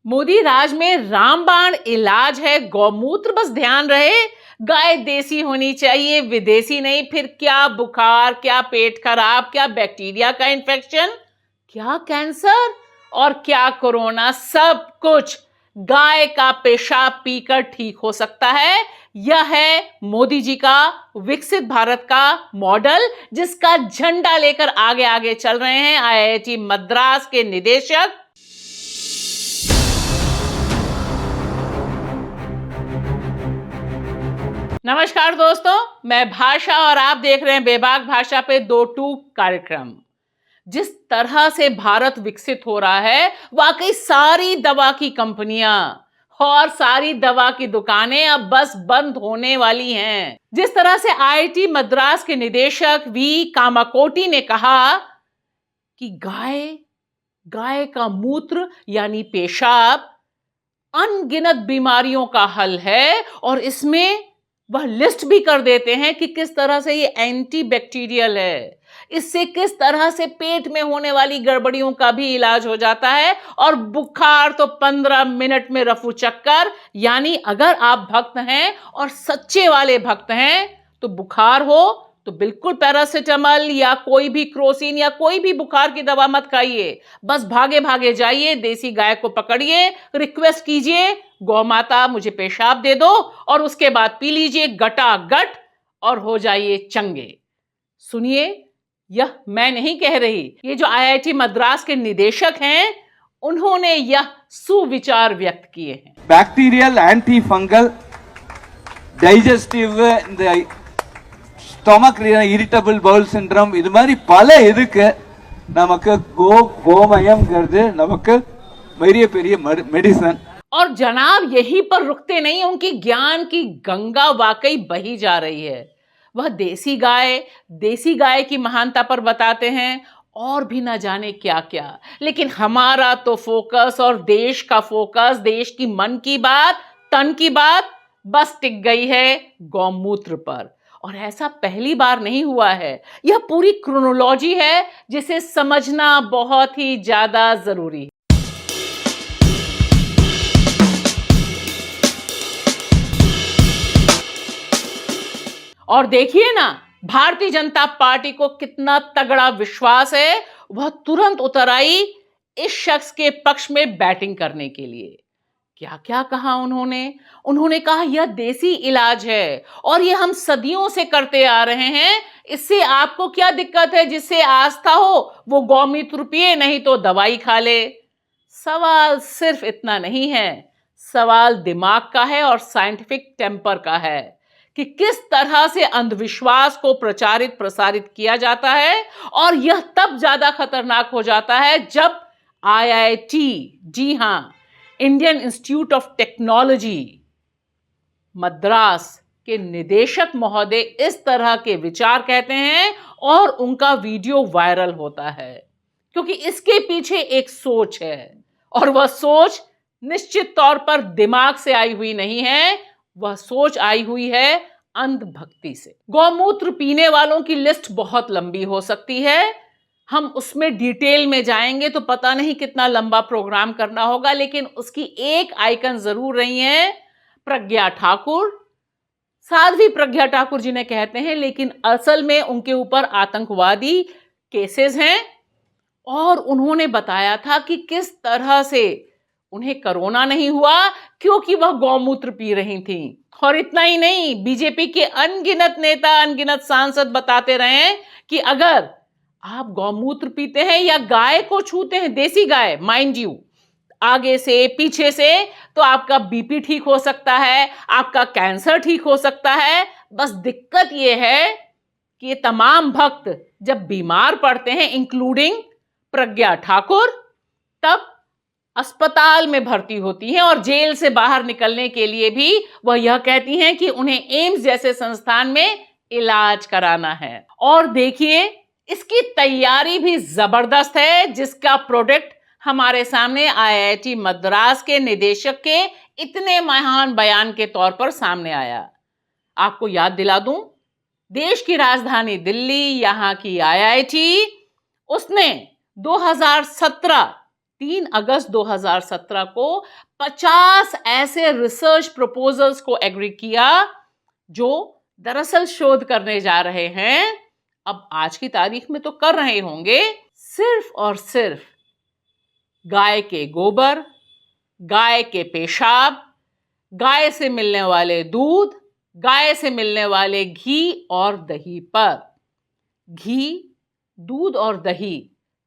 मोदी राज में रामबाण इलाज है, गौमूत्र बस ध्यान रहे। गाय देसी होनी चाहिए, विदेशी नहीं। फिर क्या बुखार, क्या पेट खराब, क्या बैक्टीरिया का इन्फेक्शन, क्या कैंसर और क्या कोरोना, सब कुछ गाय का पेशाब पीकर ठीक हो सकता है। यह है मोदी जी का विकसित भारत का मॉडल, जिसका झंडा लेकर आगे आगे चल रहे हैं आईआईटी मद्रास के निदेशक। नमस्कार दोस्तों, मैं भाषा और आप देख रहे हैं बेबाक भाषा पे दो टूक कार्यक्रम। जिस तरह से भारत विकसित हो रहा है, वाकई सारी दवा की कंपनियां और सारी दवा की दुकानें अब बस बंद होने वाली हैं। जिस तरह से आईआईटी मद्रास के निदेशक वी कामाकोटी ने कहा कि गाय गाय का मूत्र यानी पेशाब अनगिनत बीमारियों का हल है, और इसमें वह लिस्ट भी कर देते हैं कि किस तरह से ये एंटी बैक्टीरियल है, इससे किस तरह से पेट में होने वाली गड़बड़ियों का भी इलाज हो जाता है। और बुखार तो 15 मिनट में रफू चक्कर। यानी अगर आप भक्त हैं और सच्चे वाले भक्त हैं तो बुखार हो तो बिल्कुल पैरासिटामल या कोई भी क्रोसिन या कोई भी बुखार की दवा मत खाइए। बस भागे भागे जाइए, देसी गाय को पकड़िए, रिक्वेस्ट कीजिए, गौ माता मुझे पेशाब दे दो, और उसके बाद पी लीजिए गटागट और हो जाइए चंगे। सुनिए, यह मैं नहीं कह रही, ये जो आईआईटी मद्रास के निदेशक हैं उन्होंने यह सुविचार व्यक्त किए हैं। बैक्टीरियल, एंटी फंगल, டைஜஸ்டிவ், இந்த ஸ்டொமக் இரிட்டபிள் பவுல் சிண்ட்ரோம், இது மாதிரி பல இதுக்கு நமக்கு கோமயம்ங்கிறது நமக்கு பெரிய மெடிசன்। और जनाब यहीं पर रुकते नहीं, उनकी ज्ञान की गंगा वाकई बही जा रही है। वह देसी गाय की महानता पर बताते हैं और भी ना जाने क्या क्या। लेकिन हमारा तो फोकस और देश का फोकस, देश की मन की बात, तन की बात बस टिक गई है गौमूत्र पर। और ऐसा पहली बार नहीं हुआ है, यह पूरी क्रोनोलॉजी है जिसे समझना बहुत ही ज्यादा जरूरी है। और देखिए ना, भारतीय जनता पार्टी को कितना तगड़ा विश्वास है, वह तुरंत उतर आई इस शख्स के पक्ष में बैटिंग करने के लिए। क्या क्या कहा उन्होंने कहा यह देसी इलाज है और यह हम सदियों से करते आ रहे हैं। इससे आपको क्या दिक्कत है? जिससे आस्था हो वो गौमूत्र पिए, नहीं तो दवाई खा ले। सवाल सिर्फ इतना नहीं है, सवाल दिमाग का है और साइंटिफिक टेम्पर का है कि किस तरह से अंधविश्वास को प्रचारित प्रसारित किया जाता है। और यह तब ज्यादा खतरनाक हो जाता है जब आईआईटी, जी हां, Indian institute of technology Madras के निदेशक महोदय इस तरह के विचार कहते हैं और उनका वीडियो वायरल होता है, क्योंकि इसके पीछे एक सोच है, और वह सोच निश्चित तौर पर दिमाग से आई हुई नहीं है, वह सोच आई हुई है अंधभक्ति से। गौमूत्र पीने वालों की लिस्ट बहुत लंबी हो सकती है, हम उसमें डिटेल में जाएंगे तो पता नहीं कितना लंबा प्रोग्राम करना होगा। लेकिन उसकी एक आइकन जरूर रही है प्रज्ञा ठाकुर। साध्वी प्रज्ञा ठाकुर जिन्हें कहते हैं, लेकिन असल में उनके ऊपर आतंकवादी केसेस हैं। और उन्होंने बताया था कि किस तरह से उन्हें कोरोना नहीं हुआ क्योंकि वह गौमूत्र पी रही थी। और इतना ही नहीं, बीजेपी के अनगिनत नेता, अनगिनत सांसद बताते रहे कि अगर आप गौमूत्र पीते हैं या गाय को छूते हैं, देसी गाय माइंड यू, आगे से पीछे से, तो आपका बीपी ठीक हो सकता है, आपका कैंसर ठीक हो सकता है। बस दिक्कत यह है कि ये तमाम भक्त जब बीमार पड़ते हैं, इंक्लूडिंग प्रज्ञा ठाकुर, तब अस्पताल में भर्ती होती हैं और जेल से बाहर निकलने के लिए भी वह यह कहती हैं कि उन्हें एम्स जैसे संस्थान में इलाज कराना है। और देखिए, इसकी तैयारी भी जबरदस्त है, जिसका प्रोडक्ट हमारे सामने आईआईटी मद्रास के निदेशक के इतने महान बयान के तौर पर सामने आया। आपको याद दिला दूं, देश की राजधानी दिल्ली, यहां की आईआईटी, उसने 2017 3 अगस्त 2017 को 50 ऐसे रिसर्च प्रपोजल्स को एग्री किया जो दरअसल शोध करने जा रहे हैं, अब आज की तारीख में तो कर रहे होंगे, सिर्फ और सिर्फ गाय के गोबर, गाय के पेशाब, गाय से मिलने वाले दूध, गाय से मिलने वाले घी और दही पर। घी, दूध और दही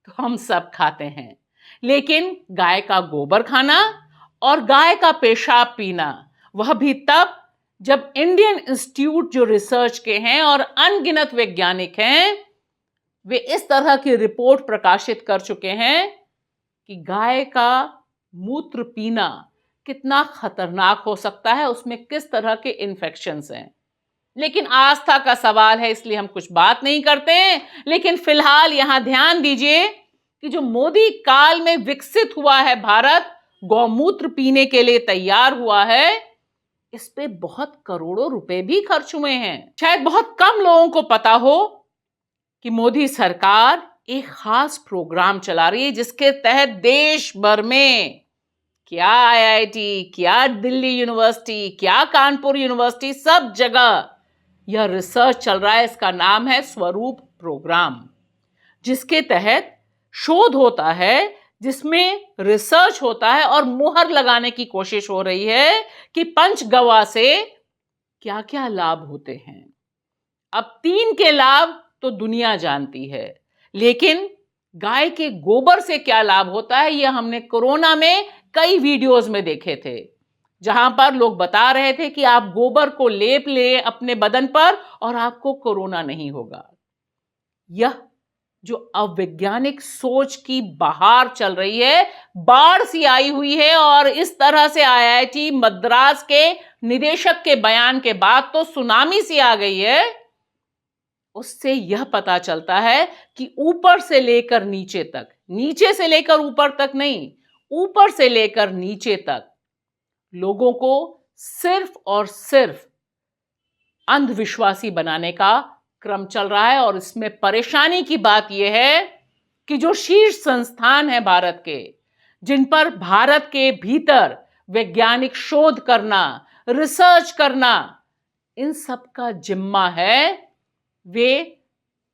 तो हम सब खाते हैं, लेकिन गाय का गोबर खाना और गाय का पेशाब पीना, वह भी तब जब इंडियन इंस्टीट्यूट जो रिसर्च के हैं और अनगिनत वैज्ञानिक हैं, वे इस तरह की रिपोर्ट प्रकाशित कर चुके हैं कि गाय का मूत्र पीना कितना खतरनाक हो सकता है, उसमें किस तरह के इन्फेक्शंस हैं। लेकिन आस्था का सवाल है, इसलिए हम कुछ बात नहीं करते हैं। लेकिन फिलहाल यहां ध्यान दीजिए कि जो मोदी काल में विकसित हुआ है भारत, गौमूत्र पीने के लिए तैयार हुआ है, इस पे बहुत करोड़ों रुपए भी खर्च हुए हैं। शायद बहुत कम लोगों को पता हो कि मोदी सरकार एक खास प्रोग्राम चला रही है जिसके तहत देश भर में क्या आईआईटी, क्या दिल्ली यूनिवर्सिटी, क्या कानपुर यूनिवर्सिटी, सब जगह यह रिसर्च चल रहा है। इसका नाम है स्वरूप प्रोग्राम, जिसके तहत शोध होता है, जिसमें रिसर्च होता है और मुहर लगाने की कोशिश हो रही है कि पंचगव्य से क्या क्या लाभ होते हैं। अब 3 के लाभ तो दुनिया जानती है, लेकिन गाय के गोबर से क्या लाभ होता है, यह हमने कोरोना में कई वीडियोस में देखे थे, जहां पर लोग बता रहे थे कि आप गोबर को लेप लें अपने बदन पर और आपको कोरोना नहीं होगा। यह जो अवैज्ञानिक सोच की बहार चल रही है, बाढ़ सी आई हुई है, और इस तरह से आईआईटी मद्रास के निदेशक के बयान के बाद तो सुनामी सी आ गई है। उससे यह पता चलता है कि ऊपर से लेकर नीचे तक, नीचे से लेकर ऊपर तक नहीं, ऊपर से लेकर नीचे तक लोगों को सिर्फ और सिर्फ अंधविश्वासी बनाने का क्रम चल रहा है। और इसमें परेशानी की बात यह है कि जो शीर्ष संस्थान है भारत के, जिन पर भारत के भीतर वैज्ञानिक शोध करना, रिसर्च करना, इन सब का जिम्मा है, वे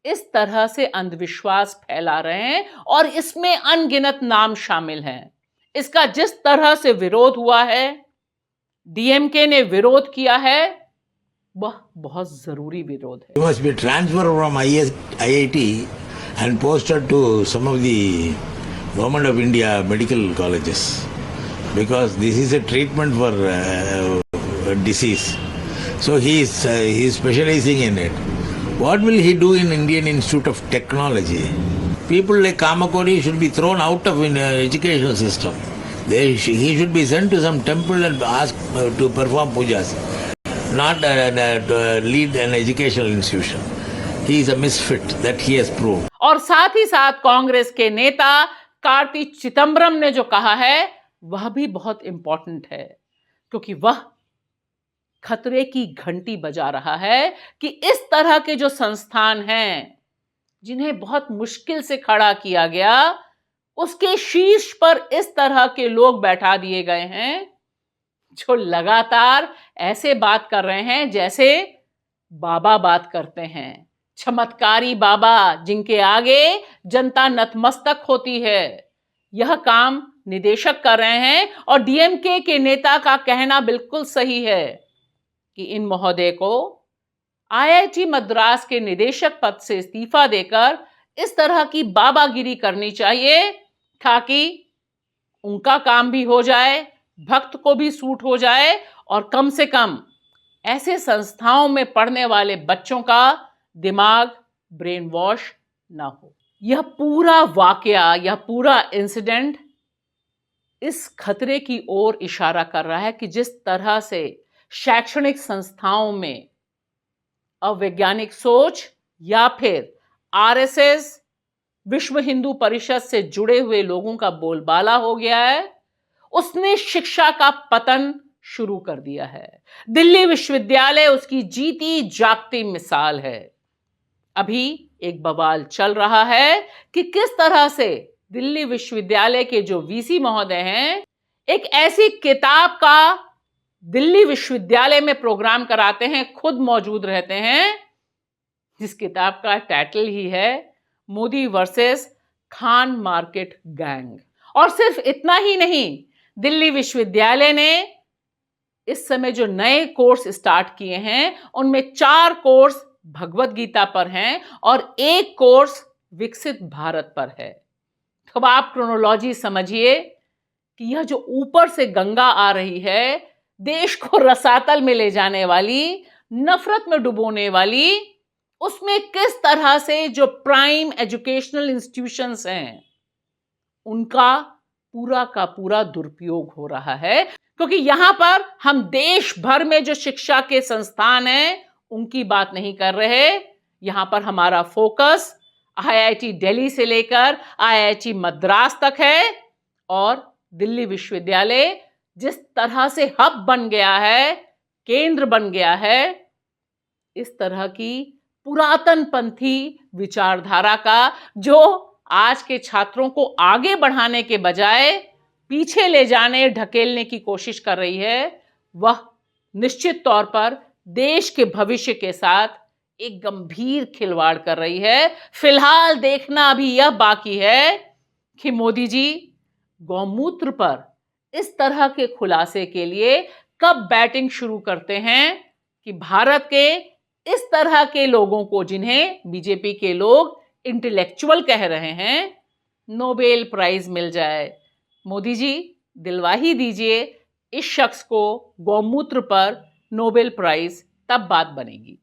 इस तरह से अंधविश्वास फैला रहे हैं और इसमें अनगिनत नाम शामिल हैं। इसका जिस तरह से विरोध हुआ है, डीएमके ने विरोध किया है, वह बहुत जरूरी विरोध है। He must be transferred from IIT and posted to some of the Government of India medical colleges, because this is a treatment for disease. So he is specializing in it. What will he do in Indian Institute of Technology? People like Kamakodi should be thrown out of educational system. He should be sent to some temple and asked to perform pujas, not lead an educational institution. He is a misfit, that he has proved. और साथ ही साथ कांग्रेस के नेता कार्ति चिदंबरम ने जो कहा है, वह भी बहुत इंपॉर्टेंट है, क्योंकि वह खतरे की घंटी बजा रहा है कि इस तरह के जो संस्थान हैं, जिन्हें बहुत मुश्किल से खड़ा किया गया, उसके शीर्ष पर इस तरह के लोग बैठा दिए गए हैं जो लगातार ऐसे बात कर रहे हैं जैसे बाबा बात करते हैं, चमत्कारी बाबा, जिनके आगे जनता नतमस्तक होती है। यह काम निदेशक कर रहे हैं और डीएमके के नेता का कहना बिल्कुल सही है कि इन महोदय को आईआईटी मद्रास के निदेशक पद से इस्तीफा देकर इस तरह की बाबागिरी करनी चाहिए, ताकि उनका काम भी हो जाए, भक्त को भी सूट हो जाए, और कम से कम ऐसे संस्थाओं में पढ़ने वाले बच्चों का दिमाग ब्रेन वॉश ना हो। यह पूरा वाकया, यह पूरा इंसिडेंट इस खतरे की ओर इशारा कर रहा है कि जिस तरह से शैक्षणिक संस्थाओं में अवैज्ञानिक सोच या फिर आरएसएस, विश्व हिंदू परिषद से जुड़े हुए लोगों का बोलबाला हो गया है, उसने शिक्षा का पतन शुरू कर दिया है। दिल्ली विश्वविद्यालय उसकी जीती जागती मिसाल है। अभी एक बवाल चल रहा है कि किस तरह से दिल्ली विश्वविद्यालय के जो वीसी महोदय हैं, एक ऐसी किताब का दिल्ली विश्वविद्यालय में प्रोग्राम कराते हैं, खुद मौजूद रहते हैं, जिस किताब का टाइटल ही है Modi versus Khan market gang. और सिर्फ इतना ही नहीं, दिल्ली विश्वविद्यालय ने इस समय जो नए कोर्स स्टार्ट किए हैं, उनमें 4 कोर्स भगवत गीता पर हैं और 1 कोर्स विकसित भारत पर है। तो अब आप क्रोनोलॉजी समझिए कि यह जो ऊपर से गंगा आ रही है, देश को रसातल में ले जाने वाली, नफरत में डुबोने वाली, उसमें किस तरह से जो प्राइम एजुकेशनल इंस्टीट्यूशंस हैं, उनका पूरा का पूरा दुरुपयोग हो रहा है। क्योंकि यहां पर हम देश भर में जो शिक्षा के संस्थान हैं, उनकी बात नहीं कर रहे। यहां पर हमारा फोकस आईआईटी दिल्ली से लेकर आईआईटी मद्रास तक है। और दिल्ली विश्वविद्यालय जिस तरह से हब बन गया है, केंद्र बन गया है, इस तरह की पुरातनपंथी विचारधारा का, जो आज के छात्रों को आगे बढ़ाने के बजाय पीछे ले जाने, ढकेलने की कोशिश कर रही है, वह निश्चित तौर पर देश के भविष्य के साथ एक गंभीर खिलवाड़ कर रही है। फिलहाल देखना अभी यह बाकी है कि मोदी जी गौमूत्र पर इस तरह के खुलासे के लिए कब बैटिंग शुरू करते हैं कि भारत के इस तरह के लोगों को, जिन्हें बीजेपी के लोग इंटेलेक्चुअल कह रहे हैं, नोबेल प्राइज मिल जाए। मोदी जी दिलवा ही दीजिए इस शख्स को गौमूत्र पर नोबेल प्राइज, तब बात बनेगी।